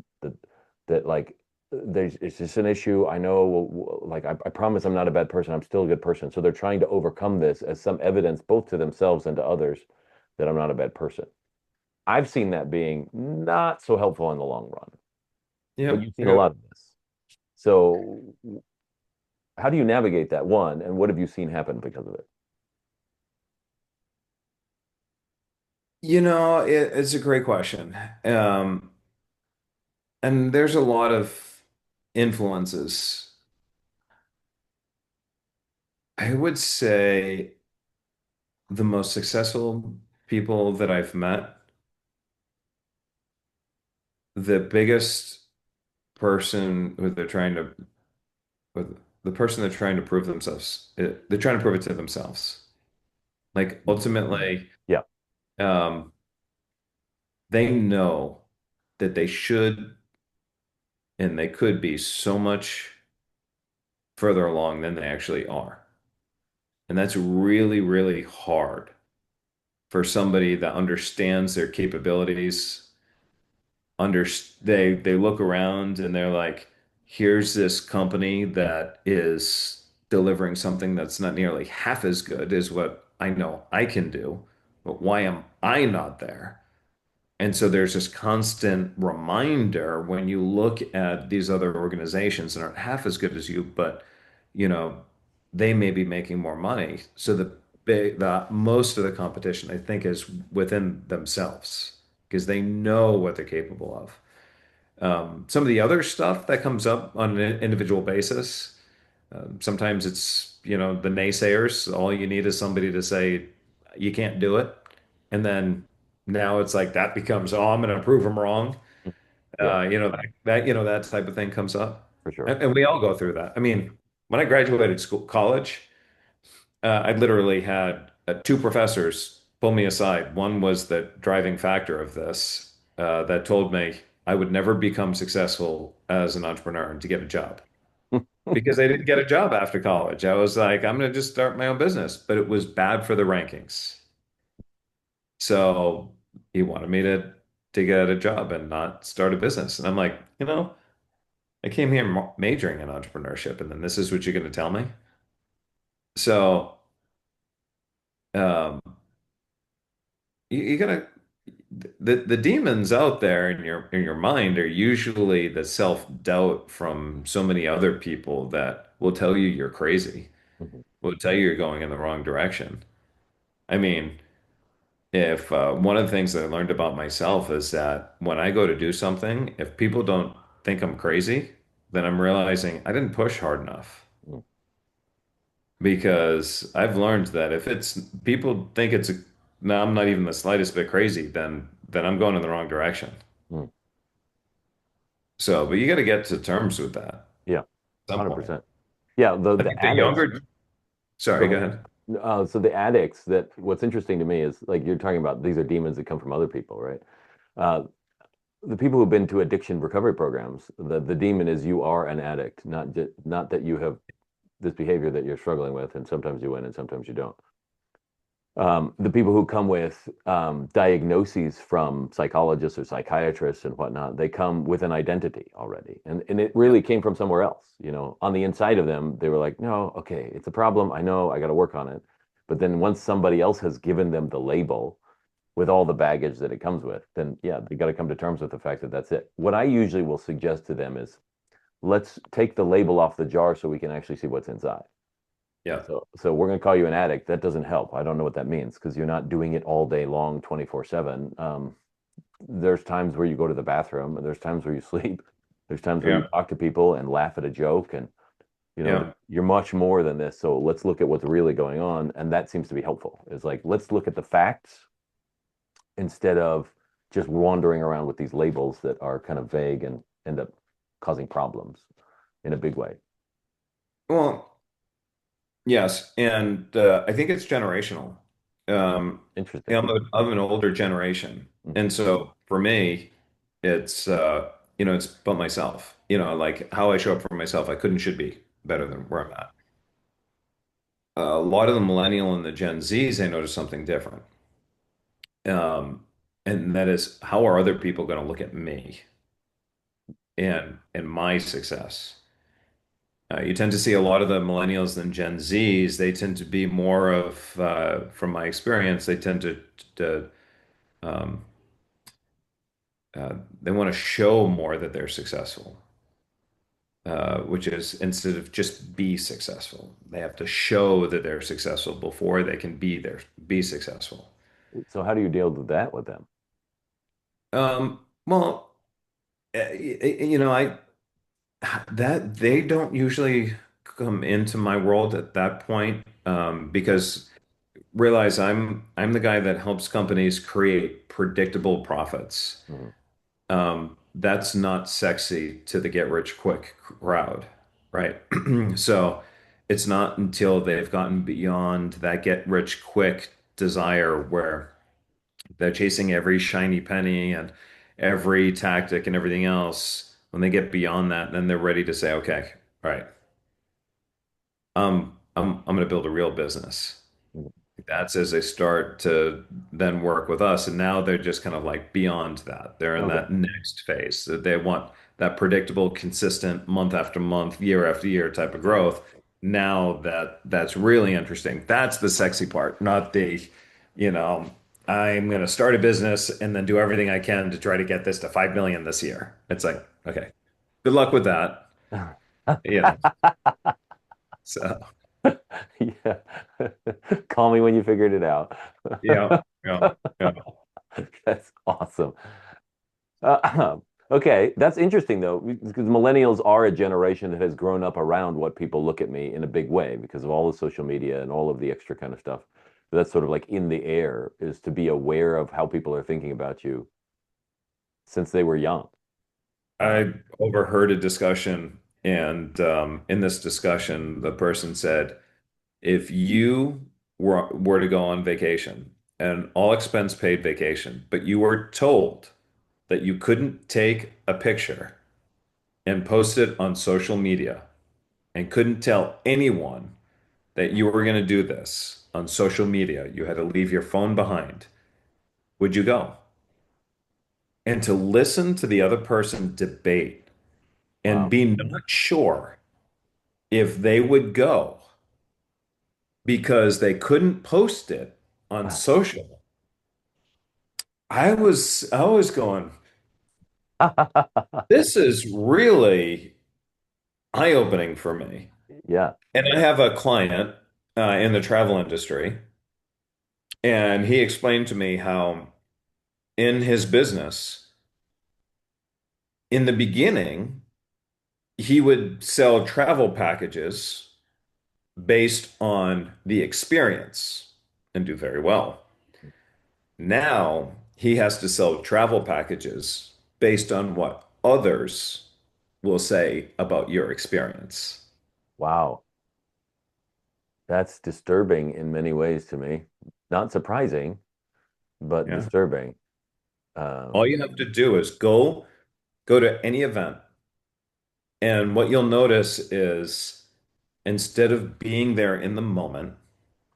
Speaker 1: that like there's it's just an issue I know like I promise I'm not a bad person, I'm still a good person, so they're trying to overcome this as some evidence both to themselves and to others that I'm not a bad person. I've seen that being not so helpful in the long run, but
Speaker 2: Yep.
Speaker 1: you've seen a lot of this, so how do you navigate that one and what have you seen happen because of it?
Speaker 2: It's a great question. Um, and there's a lot of influences. I would say the most successful people that I've met, the biggest person who they're trying to, with the person they're trying to prove themselves, they're trying to prove it to themselves. Like
Speaker 1: Mhm.
Speaker 2: ultimately,
Speaker 1: Yeah.
Speaker 2: um, they know that they should and they could be so much further along than they actually are. And that's really, really hard for somebody that understands their capabilities. They look around and they're like, here's this company that is delivering something that's not nearly half as good as what I know I can do, but why am I not there? And so there's this constant reminder when you look at these other organizations that aren't half as good as you, but you know, they may be making more money. So the most of the competition, I think, is within themselves because they know what they're capable of. Some of the other stuff that comes up on an individual basis, sometimes it's, the naysayers. All you need is somebody to say, you can't do it. And then now it's like that becomes, oh, I'm going to prove them wrong.
Speaker 1: Yeah,
Speaker 2: That type of thing comes up.
Speaker 1: for sure.
Speaker 2: And we all go through that. I mean, when I graduated college, I literally had two professors pull me aside. One was the driving factor of this, that told me I would never become successful as an entrepreneur and to get a job because I didn't get a job after college. I was like, I'm going to just start my own business, but it was bad for the rankings. So he wanted me to get a job and not start a business. And I'm like, I came here majoring in entrepreneurship, and then this is what you're going to tell me. So um, you gotta. the demons out there in your mind are usually the self-doubt from so many other people that will tell you you're crazy,
Speaker 1: Mhm.
Speaker 2: will tell you you're going in the wrong direction. I mean, if one of the things that I learned about myself is that when I go to do something, if people don't think I'm crazy, then I'm realizing I didn't push hard enough.
Speaker 1: Mm,
Speaker 2: Because I've learned that if it's people think it's a, no, I'm not even the slightest bit crazy, then I'm going in the wrong direction.
Speaker 1: mm.
Speaker 2: So, but you got to get to terms with that at
Speaker 1: Yeah,
Speaker 2: some point.
Speaker 1: 100%. Yeah,
Speaker 2: I
Speaker 1: the
Speaker 2: think the
Speaker 1: addicts.
Speaker 2: younger, sorry,
Speaker 1: Go
Speaker 2: go
Speaker 1: ahead.
Speaker 2: ahead.
Speaker 1: So the addicts that what's interesting to me is like you're talking about these are demons that come from other people, right? Uh, the people who've been to addiction recovery programs, the demon is you are an addict, not that you have this behavior that you're struggling with, and sometimes you win and sometimes you don't. The people who come with diagnoses from psychologists or psychiatrists and whatnot, they come with an identity already, and it
Speaker 2: Yeah,
Speaker 1: really came from somewhere else. You know, on the inside of them, they were like, no, okay, it's a problem. I know I got to work on it. But then once somebody else has given them the label with all the baggage that it comes with, then yeah, they got to come to terms with the fact that that's it. What I usually will suggest to them is let's take the label off the jar so we can actually see what's inside.
Speaker 2: yeah,
Speaker 1: So we're going to call you an addict. That doesn't help. I don't know what that means because you're not doing it all day long, 24/7. There's times where you go to the bathroom, and there's times where you sleep. There's times where you
Speaker 2: yeah,
Speaker 1: talk to people and laugh at a joke, and
Speaker 2: yeah.
Speaker 1: you're much more than this. So let's look at what's really going on, and that seems to be helpful. It's like let's look at the facts instead of just wandering around with these labels that are kind of vague and end up causing problems in a big way.
Speaker 2: Well, yes, and I think it's generational.
Speaker 1: Interesting.
Speaker 2: Yeah, I'm an older generation,
Speaker 1: Hmm.
Speaker 2: and so for me, it's it's about myself. Like how I show up for myself. I could and should be better than where I'm at. A lot of the millennial and the Gen Zs, I noticed something different. Um, and that is, how are other people going to look at me and my success? You tend to see a lot of the millennials and Gen Zs, they tend to be more of, from my experience, they tend to um, they want to show more that they're successful, which is instead of just be successful, they have to show that they're successful before they can be successful.
Speaker 1: So how do you deal with that with them?
Speaker 2: Well, I that they don't usually come into my world at that point, because realize I'm the guy that helps companies create predictable profits.
Speaker 1: Mhm.
Speaker 2: That's not sexy to the get rich quick crowd, right? So it's not until they've gotten beyond that get rich quick desire where they're chasing every shiny penny and every tactic and everything else. When they get beyond that, then they're ready to say, okay, all right, I'm going to build a real business.
Speaker 1: Mhm.
Speaker 2: That's as they start to then work with us. And now they're just kind of like beyond that. They're in
Speaker 1: Okay.
Speaker 2: that next phase that they want that predictable, consistent month after month, year after year type of growth. Now that's really interesting. That's the sexy part, not the, you know, I'm going to start a business and then do everything I can to try to get this to 5 million this year. It's like, okay, good luck with that. You know, so
Speaker 1: Yeah. Call me when you figured it out.
Speaker 2: yeah, yeah, yeah.
Speaker 1: That's awesome. Okay, that's interesting though, because millennials are a generation that has grown up around what people look at me in a big way because of all the social media and all of the extra kind of stuff. That's sort of like in the air is to be aware of how people are thinking about you since they were young. Uh,
Speaker 2: I overheard a discussion, and in this discussion, the person said, if you were to go on vacation, an all expense paid vacation, but you were told that you couldn't take a picture and post it on social media and couldn't tell anyone that you were going to do this on social media, you had to leave your phone behind, would you go? And to listen to the other person debate and
Speaker 1: wow.
Speaker 2: be not sure if they would go because they couldn't post it on social. I was going, this is really eye-opening for me.
Speaker 1: Yeah.
Speaker 2: And I have a client in the travel industry, and he explained to me how in his business, in the beginning, he would sell travel packages based on the experience and do very well. Now he has to sell travel packages based on what others will say about your experience.
Speaker 1: Wow. That's disturbing in many ways to me. Not surprising, but
Speaker 2: Yeah.
Speaker 1: disturbing.
Speaker 2: All
Speaker 1: Um,
Speaker 2: you have to do is go to any event, and what you'll notice is instead of being there in the moment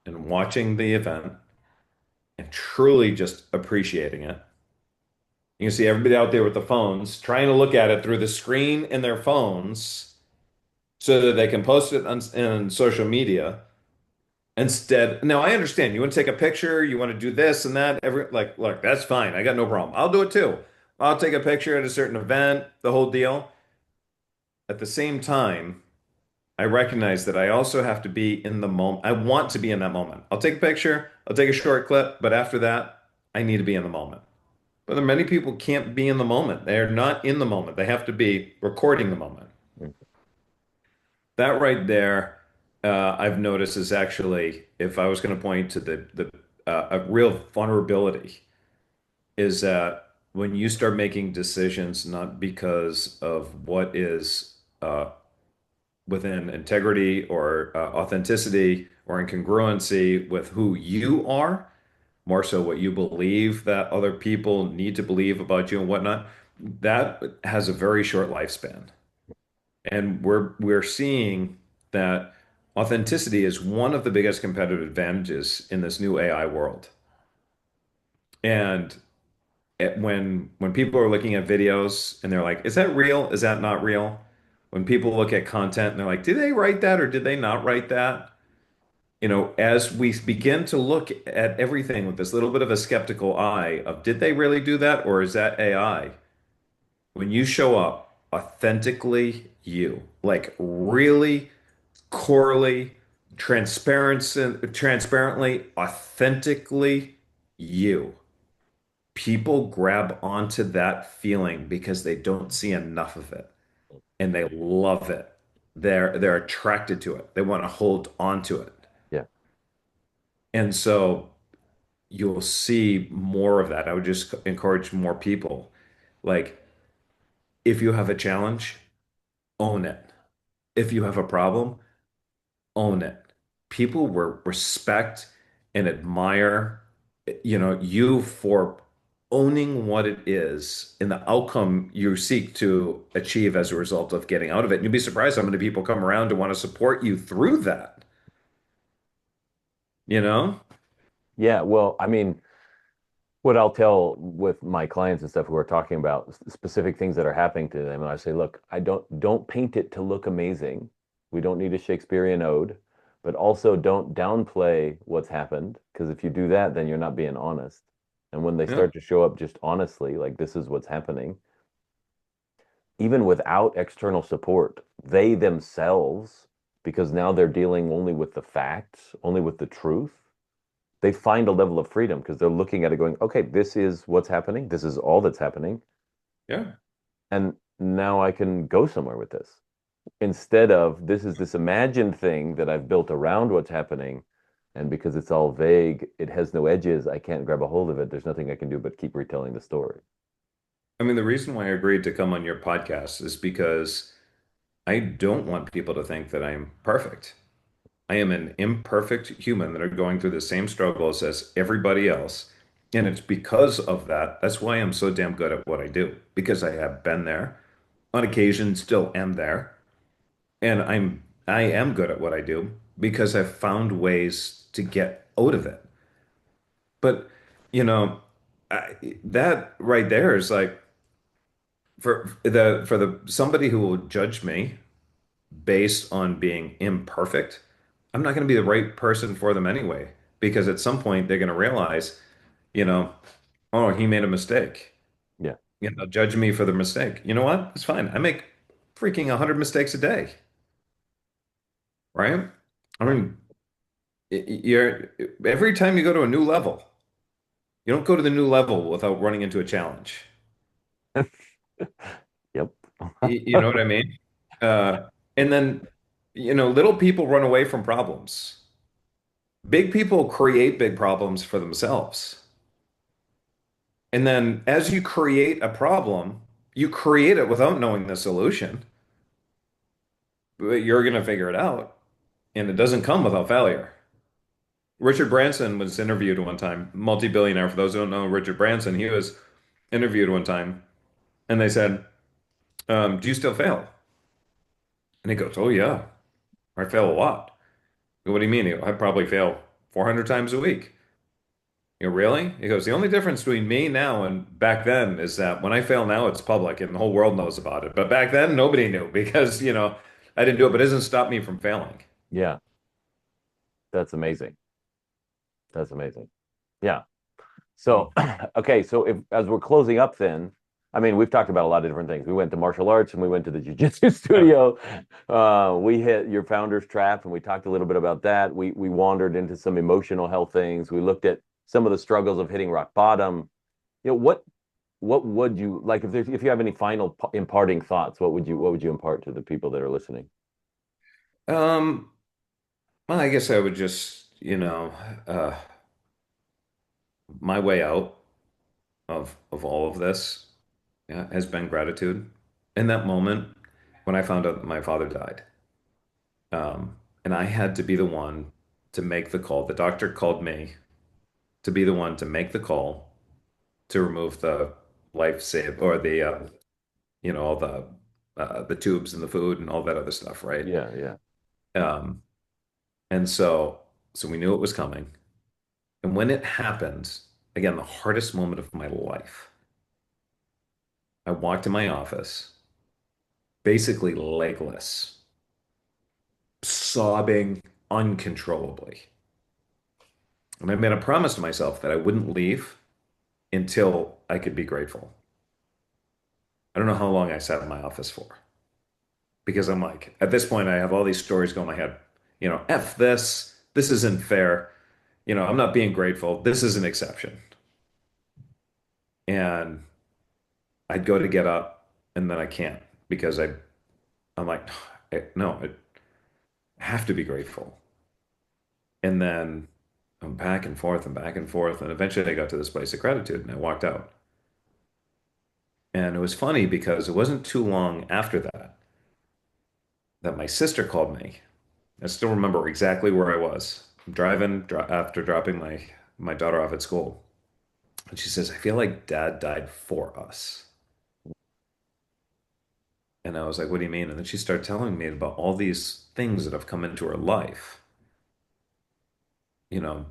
Speaker 2: and watching the event and truly just appreciating it, you can see everybody out there with the phones trying to look at it through the screen in their phones so that they can post it on social media. Instead, now I understand you want to take a picture, you want to do this and that. Look, that's fine. I got no problem. I'll do it too. I'll take a picture at a certain event, the whole deal. At the same time, I recognize that I also have to be in the moment. I want to be in that moment. I'll take a picture, I'll take a short clip, but after that, I need to be in the moment. But there are many people can't be in the moment. They're not in the moment. They have to be recording the moment. That right there, I've noticed is actually, if I was going to point to the a real vulnerability, is that when you start making decisions not because of what is within integrity or authenticity or incongruency with who you are, more so what you believe that other people need to believe about you and whatnot, that has a very short lifespan. And we're seeing that authenticity is one of the biggest competitive advantages in this new AI world. And when people are looking at videos and they're like, is that real? Is that not real? When people look at content and they're like, did they write that or did they not write that? As we begin to look at everything with this little bit of a skeptical eye of did they really do that or is that AI? When you show up authentically you, like really corely, transparently, authentically you, people grab onto that feeling because they don't see enough of it and they love it. They're attracted to it. They want to hold on to it.
Speaker 1: yeah.
Speaker 2: And so you'll see more of that. I would just encourage more people. Like, if you have a challenge, own it. If you have a problem, own it. People will respect and admire, you for owning what it is and the outcome you seek to achieve as a result of getting out of it. And you'd be surprised how many people come around to want to support you through that, you know?
Speaker 1: Yeah. Well, I mean, what I'll tell with my clients and stuff who are talking about specific things that are happening to them, and I say, look, I don't paint it to look amazing. We don't need a Shakespearean ode, but also don't downplay what's happened, because if you do that, then you're not being honest. And when they
Speaker 2: Yeah.
Speaker 1: start to show up just honestly, like this is what's happening, even without external support, they themselves, because now they're dealing only with the facts, only with the truth, they find a level of freedom because they're looking at it going, okay, this is what's happening. This is all that's happening.
Speaker 2: Yeah.
Speaker 1: And now I can go somewhere with this instead of this is this imagined thing that I've built around what's happening. And because it's all vague, it has no edges. I can't grab a hold of it. There's nothing I can do but keep retelling the story.
Speaker 2: I mean, the reason why I agreed to come on your podcast is because I don't want people to think that I'm perfect. I am an imperfect human that are going through the same struggles as everybody else. And it's because of that. That's why I'm so damn good at what I do, because I have been there on occasion, still am there. And I am good at what I do because I've found ways to get out of it. But, you know, that right there is like for the somebody who will judge me based on being imperfect, I'm not going to be the right person for them anyway, because at some point they're going to realize, you know, Oh, he made a mistake.
Speaker 1: Yeah.
Speaker 2: Judge me for the mistake. You know what? It's fine. I make freaking 100 mistakes a day, right? I mean, you're every time you go to a new level, you don't go to the new level without running into a challenge.
Speaker 1: Yep.
Speaker 2: You know what I mean? And then, little people run away from problems. Big people create big problems for themselves. And then as you create a problem, you create it without knowing the solution, but you're going to figure it out. And it doesn't come without failure. Richard Branson was interviewed one time, multi-billionaire. For those who don't know Richard Branson, he was interviewed one time, and they said, "Do you still fail?" And he goes, "Oh yeah, I fail a lot." I go, "What do you mean?" He goes, "I probably fail 400 times a week." You go, "Really?" He goes, "The only difference between me now and back then is that when I fail now, it's public and the whole world knows about it. But back then, nobody knew because, I didn't do it, but it doesn't stop me from failing."
Speaker 1: Yeah. That's amazing. That's amazing. Yeah. So, okay, so if as we're closing up, then I mean, we've talked about a lot of different things. We went to martial arts and we went to the jiu-jitsu
Speaker 2: Yeah.
Speaker 1: studio. We hit your founder's trap and we talked a little bit about that. We wandered into some emotional health things. We looked at some of the struggles of hitting rock bottom. What would you like if you have any final imparting thoughts? What would you impart to the people that are listening?
Speaker 2: Um, well, I guess I would just, my way out of all of this, yeah, has been gratitude. In that moment when I found out that my father died, and I had to be the one to make the call. The doctor called me to be the one to make the call to remove the life save or all the tubes and the food and all that other stuff, right?
Speaker 1: Yeah, yeah,
Speaker 2: Um, and so we knew it was coming. And when it happened, again, the hardest moment of my life, I walked in my office, basically legless, sobbing uncontrollably. And I made a promise to myself that I wouldn't leave until I could be grateful. I don't know how long I sat in my office for because I'm like, at this point, I have all these stories going in my head. F this. This isn't fair. I'm not being grateful. This is an exception. And I'd go to get up and then I can't because I'm like, no, I have to be grateful. And then I'm back and forth and back and forth. And eventually I got to this place of gratitude and I walked out. And it was funny because it wasn't too long after that my sister called me. I still remember exactly where I was. I'm driving after dropping my daughter off at school. And she says, "I feel like dad died for us." And I was like, "What do you mean?" And then she started telling me about all these things that have come into her life,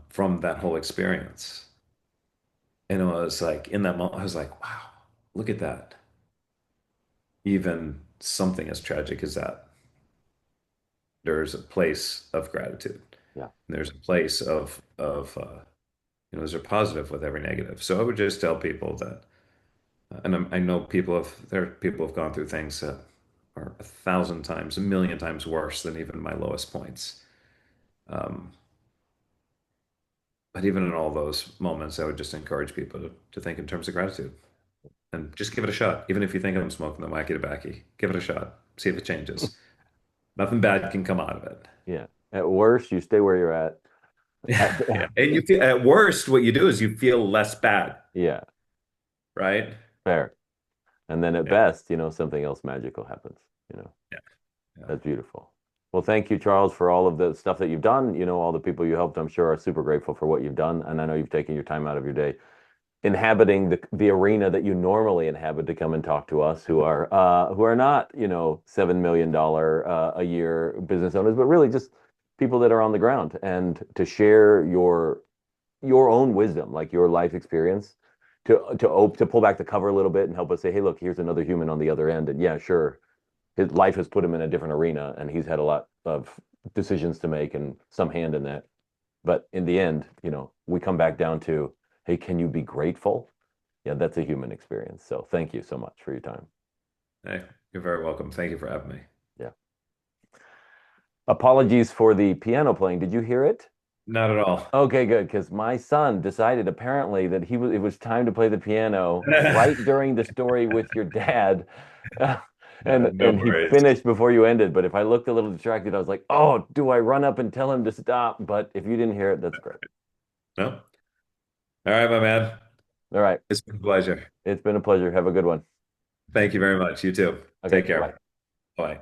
Speaker 2: from that whole experience. And it was like, in that moment, I was like, wow, look at that. Even something as tragic as that, there's a place of gratitude.
Speaker 1: yeah.
Speaker 2: There's a place of there's a positive with every negative. So I would just tell people that, and I know there are people who've gone through things that are 1,000 times, a million times worse than even my lowest points. Um, but even in all those moments, I would just encourage people to think in terms of gratitude and just give it a shot. Even if you think I'm smoking the wacky tobacco, give it a shot. See if it changes. Nothing bad can come out of it.
Speaker 1: Yeah. At worst, you stay where you're at. At,
Speaker 2: Yeah. And you feel, at worst, what you do is you feel less bad,
Speaker 1: yeah,
Speaker 2: right?
Speaker 1: fair. And then at
Speaker 2: Yeah.
Speaker 1: best, something else magical happens. You know,
Speaker 2: Yeah. Yeah.
Speaker 1: that's beautiful. Well, thank you, Charles, for all of the stuff that you've done. All the people you helped, I'm sure, are super grateful for what you've done. And I know you've taken your time out of your day inhabiting the arena that you normally inhabit to come and talk to us who are not, $7 million a year business owners, but really just people that are on the ground and to share your own wisdom, like your life experience, to pull back the cover a little bit and help us say, hey, look, here's another human on the other end. And yeah, sure, his life has put him in a different arena, and he's had a lot of decisions to make and some hand in that. But in the end, we come back down to, hey, can you be grateful? Yeah, that's a human experience. So thank you so much for your time.
Speaker 2: Hey, you're very welcome. Thank you for having me.
Speaker 1: Yeah. Apologies for the piano playing. Did you hear it?
Speaker 2: Not at all.
Speaker 1: Okay, good. Because my son decided apparently that it was time to play the piano right during the story with your dad.
Speaker 2: No
Speaker 1: And he
Speaker 2: worries.
Speaker 1: finished before you ended. But if I looked a little distracted, I was like, oh, do I run up and tell him to stop? But if you didn't hear it, that's great.
Speaker 2: No? All right, my man.
Speaker 1: All right.
Speaker 2: It's been a pleasure.
Speaker 1: It's been a pleasure. Have a good one.
Speaker 2: Thank you very much. You too.
Speaker 1: Okay,
Speaker 2: Take
Speaker 1: bye-bye.
Speaker 2: care. Bye.